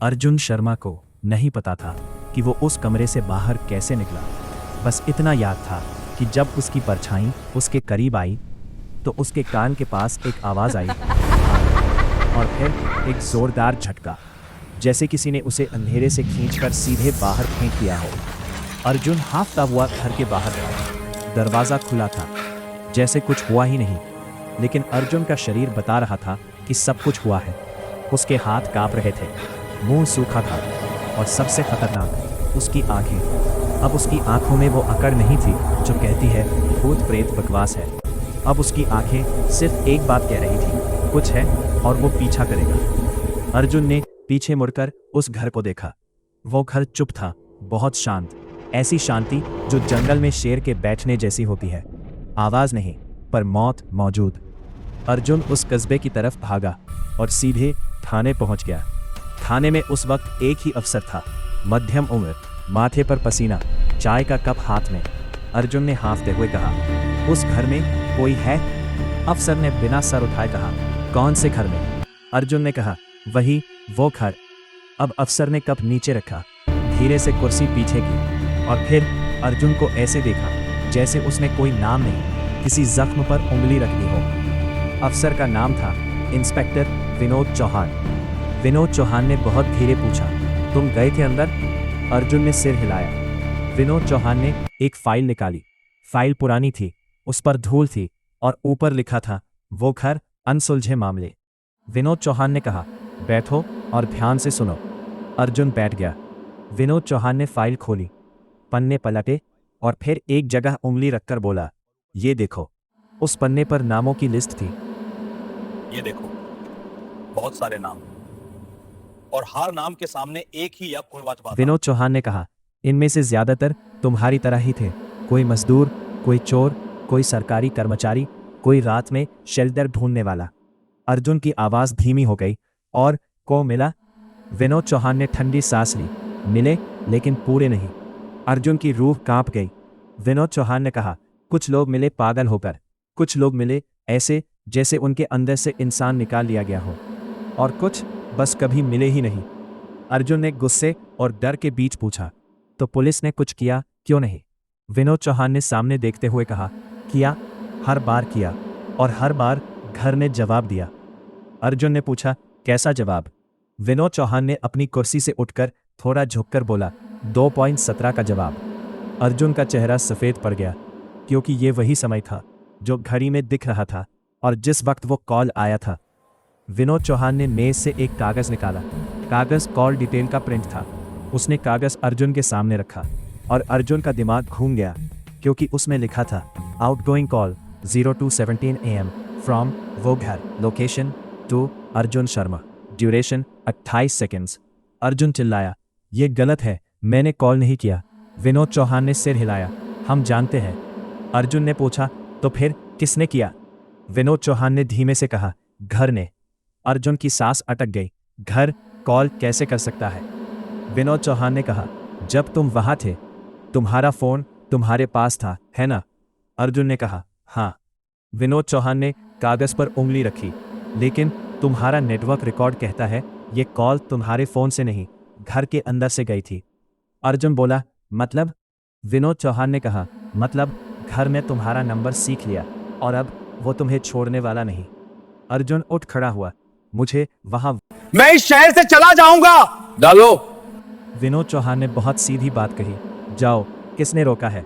अर्जुन शर्मा को नहीं पता था कि वो उस कमरे से बाहर कैसे निकला। बस इतना याद था कि जब उसकी परछाई उसके करीब आई तो उसके कान के पास एक आवाज़ आई और फिर एक जोरदार झटका, जैसे किसी ने उसे अंधेरे से खींचकर सीधे बाहर फेंक दिया हो। अर्जुन हांफता हुआ घर के बाहर था। दरवाज़ा खुला था, जैसे कुछ हुआ ही नहीं, लेकिन अर्जुन का शरीर बता रहा था कि सब कुछ हुआ है। उसके हाथ कांप रहे थे, मुंह सूखा था और सबसे खतरनाक उसकी आंखें। अब उसकी आंखों में वो अकड़ नहीं थी जो कहती है भूत प्रेत बकवास है। अब उसकी आंखें सिर्फ एक बात कह रही थी, कुछ है और वो पीछा करेगा। अर्जुन ने पीछे मुड़कर उस घर को देखा। वो घर चुप था, बहुत शांत, ऐसी शांति जो जंगल में शेर के बैठने जैसी होती है। आवाज नहीं, पर मौत मौजूद। अर्जुन उस कस्बे की तरफ भागा और सीधे थाने पहुंच गया। थाने में उस वक्त एक ही अफसर था, मध्यम उम्र, माथे पर पसीना, चाय का कप हाथ में। अर्जुन ने हाँफते हुए कहा, उस घर में कोई है? अफसर ने बिना सर उठाए कहा, कौन से घर में? अर्जुन ने कहा, वही वो घर। अब अफसर ने कप नीचे रखा, धीरे से कुर्सी पीछे की और फिर अर्जुन को ऐसे देखा जैसे उसने कोई नाम नहीं, किसी जख्म पर उंगली रख दी हो। अफसर का नाम था इंस्पेक्टर विनोद चौहान। विनोद चौहान ने बहुत धीरे पूछा, तुम गए थे अंदर? अर्जुन ने सिर हिलाया। विनोद चौहान ने एक फाइल निकाली। फाइल पुरानी थी, उस पर धूल थी और ऊपर लिखा था, वो घर, अनसुलझे मामले। विनोद चौहान ने कहा, बैठो और ध्यान से सुनो। अर्जुन बैठ गया। विनोद चौहान ने फाइल खोली, पन्ने पलटे और फिर एक जगह उंगली रखकर बोला, ये देखो। उस पन्ने पर नामों की लिस्ट थी। ये देखो, बहुत सारे नाम और हर नाम के सामने एक ही या कोई बात। विनोद चौहान ने कहा, इनमें से ज्यादातर तुम्हारी तरह ही थे। कोई मजदूर, कोई चोर, कोई सरकारी कर्मचारी, कोई रात में शेल्टर ढूंढने वाला। अर्जुन की आवाज धीमी हो गई, और को मिला? विनोद चौहान ने ठंडी सांस ली, मिले, लेकिन पूरे नहीं। अर्जुन की रूह कांप गई। विनोद चौहान ने कहा, कुछ लोग मिले पागल होकर, कुछ लोग मिले ऐसे जैसे उनके अंदर से इंसान निकाल लिया गया हो, और कुछ बस कभी मिले ही नहीं। अर्जुन ने गुस्से और डर के बीच पूछा, तो पुलिस ने कुछ किया क्यों नहीं? विनोद चौहान ने सामने देखते हुए कहा, किया, हर बार किया, और हर बार घर ने जवाब दिया। अर्जुन ने पूछा, कैसा जवाब? विनोद चौहान ने अपनी कुर्सी से उठकर थोड़ा झुककर बोला, 2.17 का जवाब। अर्जुन का चेहरा सफ़ेद पड़ गया, क्योंकि ये वही समय था जो घड़ी में दिख रहा था और जिस वक्त वो कॉल आया था। विनोद चौहान ने मेज से एक कागज़ निकाला। कागज़ कॉल डिटेल का प्रिंट था। उसने कागज़ अर्जुन के सामने रखा और अर्जुन का दिमाग घूम गया, क्योंकि उसमें लिखा था, आउटगोइंग कॉल 02:17 AM फ्रॉम वो घर, location to Arjun Sharma, duration 28 seconds. Arjun चिल्लाया, ये गलत है, मैंने कॉल नहीं किया। विनोद चौहान ने सिर हिलाया, हम जानते हैं। अर्जुन ने पूछा, तो फिर किसने किया? विनोद चौहान ने धीमे से कहा, घर ने। अर्जुन की सांस अटक गई। घर कॉल कैसे कर सकता है? विनोद चौहान ने कहा, जब तुम वहां थे, तुम्हारा फोन तुम्हारे पास था, है ना? अर्जुन ने कहा, हाँ। विनोद चौहान ने कागज पर उंगली रखी, लेकिन तुम्हारा नेटवर्क रिकॉर्ड कहता है ये कॉल तुम्हारे फोन से नहीं, घर के अंदर से गई थी। अर्जुन बोला, मतलब? विनोद चौहान ने कहा, मतलब घर ने तुम्हारा नंबर सीख लिया और अब वो तुम्हें छोड़ने वाला नहीं। अर्जुन उठ खड़ा हुआ, मुझे वहां, मैं इस शहर से चला जाऊंगा। डालो। विनोद चौहान ने बहुत सीधी बात कही, जाओ, किसने रोका है?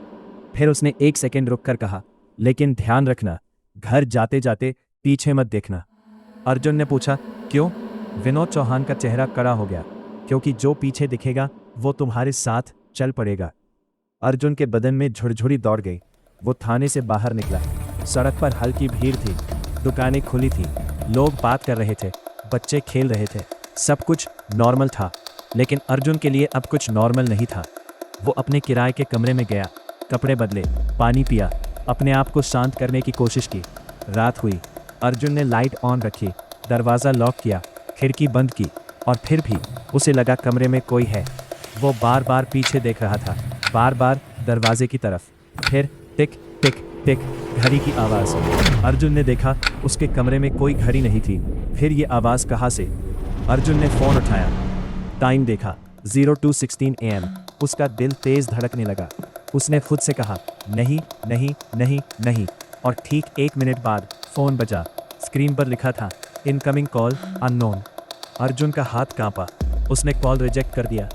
फिर उसने 1 सेकेंड रुककर कहा, लेकिन ध्यान रखना, घर जाते जाते पीछे मत देखना। अर्जुन ने पूछा, क्यों? विनोद चौहान का चेहरा कड़ा हो गया, क्योंकि जो पीछे दिखेगा वो तुम्हारे साथ चल पड़ेगा। अर्जुन के बदन में झुरझुरी दौड़ गई। वो थाने से बाहर निकला। सड़क पर हल्की भीड़ थी, दुकानें खुली थी, लोग बात कर रहे थे, बच्चे खेल रहे थे, सब कुछ नॉर्मल था। लेकिन अर्जुन के लिए अब कुछ नॉर्मल नहीं था। वो अपने किराए के कमरे में गया, कपड़े बदले, पानी पिया, अपने आप को शांत करने की कोशिश की। रात हुई। अर्जुन ने लाइट ऑन रखी, दरवाज़ा लॉक किया, खिड़की बंद की, और फिर भी उसे लगा कमरे में कोई है। वो बार बार पीछे देख रहा था, बार बार दरवाजे की तरफ। फिर टिक टिक टिक, घड़ी की आवाज़। अर्जुन ने देखा उसके कमरे में कोई घड़ी नहीं थी। फिर ये आवाज़ कहाँ से? अर्जुन ने फ़ोन उठाया। टाइम देखा 0216 AM। उसका दिल तेज धड़कने लगा। उसने खुद से कहा नहीं नहीं नहीं नहीं, और ठीक 1 मिनट बाद फोन बजा। स्क्रीन पर लिखा था इनकमिंग कॉल अननोन। अर्जुन का हाथ कांपा। उसने कॉल रिजेक्ट कर दिया।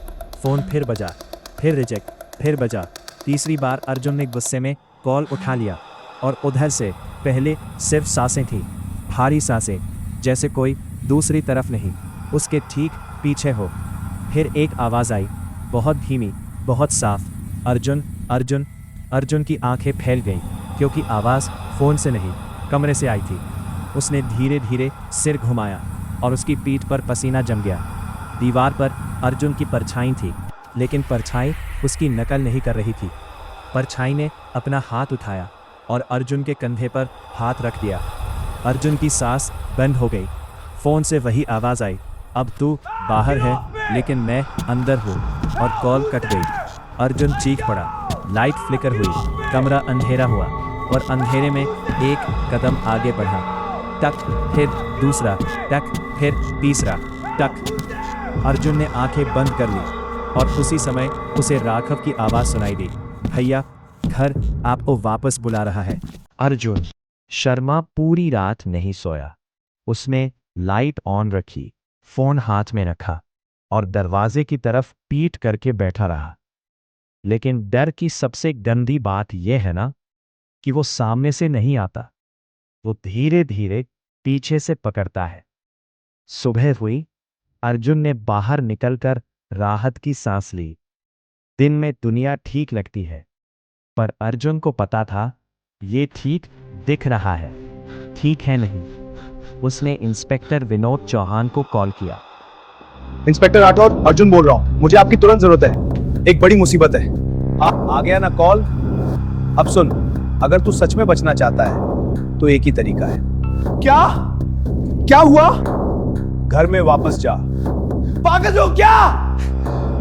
फोन फिर बजा, फिर रिजेक्ट, फिर बजा। तीसरी बार अर्जुन ने गुस्से में कॉल उठा लिया, और उधर से पहले सिर्फ सांसें थी, भारी सांसें, जैसे कोई दूसरी तरफ नहीं, उसके ठीक पीछे हो। फिर एक आवाज़ आई, बहुत धीमी, बहुत साफ, अर्जुन अर्जुन। अर्जुन की आंखें फैल गईं, क्योंकि आवाज़ फ़ोन से नहीं, कमरे से आई थी। उसने धीरे धीरे सिर घुमाया, और उसकी पीठ पर पसीना जम गया। दीवार पर अर्जुन की परछाई थी, लेकिन परछाई उसकी नकल नहीं कर रही थी। परछाई ने अपना हाथ उठाया और अर्जुन के कंधे पर हाथ रख दिया। अर्जुन की सांस बंद हो गई। फ़ोन से वही आवाज़ आई, अब तू बाहर है लेकिन मैं अंदर हूँ, और कॉल कट गई। अर्जुन चीख पड़ा। लाइट फ्लिकर हुई, कमरा अंधेरा हुआ, और अंधेरे में एक कदम आगे बढ़ा। टक, फिर दूसरा, टक, फिर तीसरा, टक। अर्जुन ने आंखें बंद कर ली, और उसी समय उसे राघव की आवाज़ सुनाई दी, भैया घर आपको वापस बुला रहा है। अर्जुन शर्मा पूरी रात नहीं सोया। उसने लाइट ऑन रखी, फोन हाथ में रखा, और दरवाजे की तरफ पीठ करके बैठा रहा। लेकिन डर की सबसे गंदी बात यह है ना, कि वो सामने से नहीं आता, वो धीरे धीरे पीछे से पकड़ता है। सुबह हुई। अर्जुन ने बाहर निकलकर राहत की सांस ली। दिन में दुनिया ठीक लगती है, पर अर्जुन को पता था ये ठीक दिख रहा है, ठीक है नहीं। उसने इंस्पेक्टर विनोद चौहान को कॉल किया। इंस्पेक्टर राठौर, अर्जुन बोल रहा हूं। मुझे आपकी तुरंत जरूरत है, एक बड़ी मुसीबत है। हाँ, आ गया ना कॉल। अब सुन, अगर तू सच में बचना चाहता है तो एक ही तरीका है। क्या हुआ? घर में वापस जा। पागल हो क्या?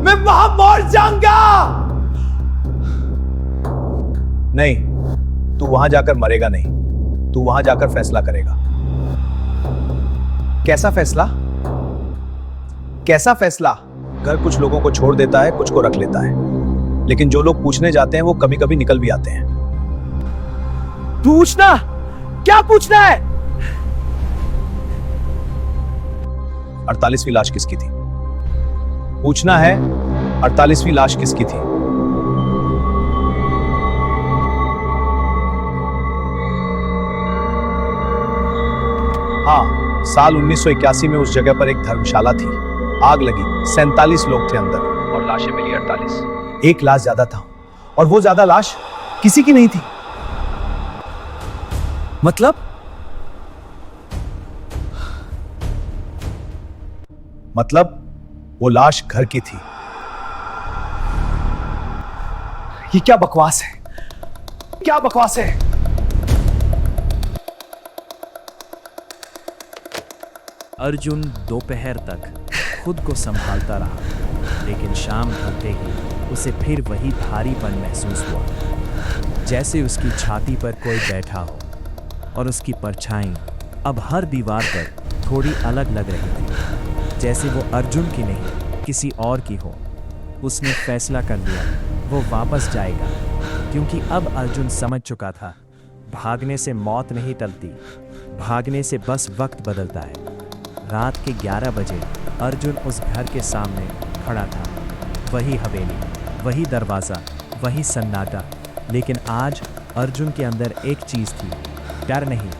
मैं वहां मर जाऊंगा। नहीं, तू वहां जाकर मरेगा नहीं, तू वहां जाकर फैसला करेगा। कैसा फैसला? कैसा फैसला? घर कुछ लोगों को छोड़ देता है, कुछ को रख लेता है, लेकिन जो लोग पूछने जाते हैं वो कभी कभी निकल भी आते हैं। पूछना? क्या पूछना है? 48वीं लाश किसकी थी? पूछना है 48वीं लाश किसकी थी? हाँ, साल 1981 में उस जगह पर एक धर्मशाला थी। आग लगी, 47 लोग थे अंदर, और लाशें मिली 48। एक लाश ज्यादा था, और वो ज्यादा लाश किसी की नहीं थी। मतलब वो लाश घर की थी। ये क्या बकवास है? क्या बकवास है? अर्जुन दोपहर तक खुद को संभालता रहा, लेकिन शाम ढलते ही उसे फिर वही भारीपन महसूस हुआ, जैसे उसकी छाती पर कोई बैठा हो, और उसकी परछाई अब हर दीवार पर थोड़ी अलग लग रही थी, जैसे वो अर्जुन की नहीं किसी और की हो। उसने फैसला कर लिया, वो वापस जाएगा, क्योंकि अब अर्जुन समझ चुका था, भागने से मौत नहीं टलती, भागने से बस वक्त बदलता है। रात के 11 बजे अर्जुन उस घर के सामने खड़ा था। वही हवेली, वही दरवाज़ा, वही सन्नाटा, लेकिन आज अर्जुन के अंदर एक चीज़ थी, डर नहीं,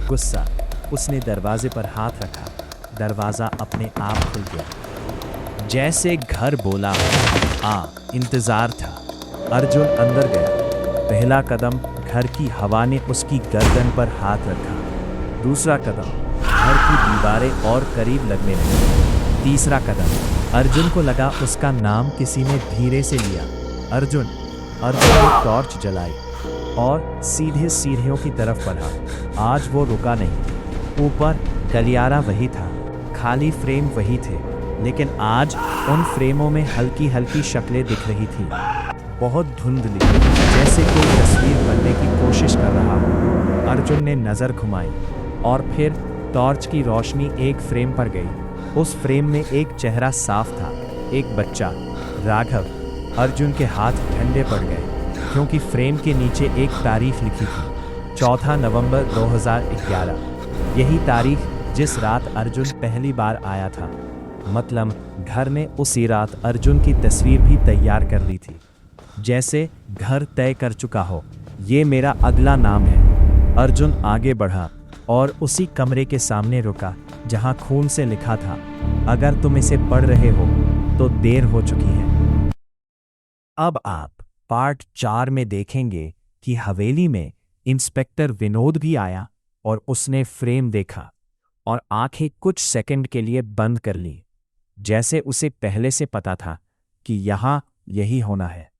गुस्सा। उसने दरवाजे पर हाथ रखा, दरवाज़ा अपने आप खुल गया, जैसे घर बोला आ। इंतज़ार था। अर्जुन अंदर गया। पहला कदम, घर की हवा ने उसकी गर्दन पर हाथ रखा। दूसरा कदम, घर की दीवारें और करीब लगने लगी। तीसरा कदम, अर्जुन को लगा उसका नाम किसी ने धीरे से लिया। अर्जुन। अर्जुन ने टॉर्च जलाई और सीधे सीढ़ियों की तरफ बढ़ा। आज वो रुका नहीं। ऊपर गलियारा वही था, खाली फ्रेम वही थे, लेकिन आज उन फ्रेमों में हल्की हल्की शक्लें दिख रही थी, बहुत धुंधली, जैसे कोई तस्वीर बनने की कोशिश कर रहा हो। अर्जुन ने नज़र घुमाई, और फिर टॉर्च की रोशनी एक फ्रेम पर गई। उस फ्रेम में एक चेहरा साफ था, एक बच्चा राघव अर्जुन के हाथ ठंडे पड़ गए क्योंकि फ्रेम के नीचे एक तारीख लिखी थी 4 नवंबर 2011। यही तारीख जिस रात अर्जुन पहली बार आया था। मतलब घर में उसी रात अर्जुन की तस्वीर भी तैयार कर ली थी, जैसे घर तय कर चुका हो, ये मेरा अगला नाम है। अर्जुन आगे बढ़ा और उसी कमरे के सामने रुका जहां खून से लिखा था, अगर तुम इसे पढ़ रहे हो तो देर हो चुकी है। अब आप पार्ट 4 में देखेंगे कि हवेली में इंस्पेक्टर विनोद भी आया और उसने फ्रेम देखा और आंखें कुछ सेकंड के लिए बंद कर ली, जैसे उसे पहले से पता था कि यहां यही होना है।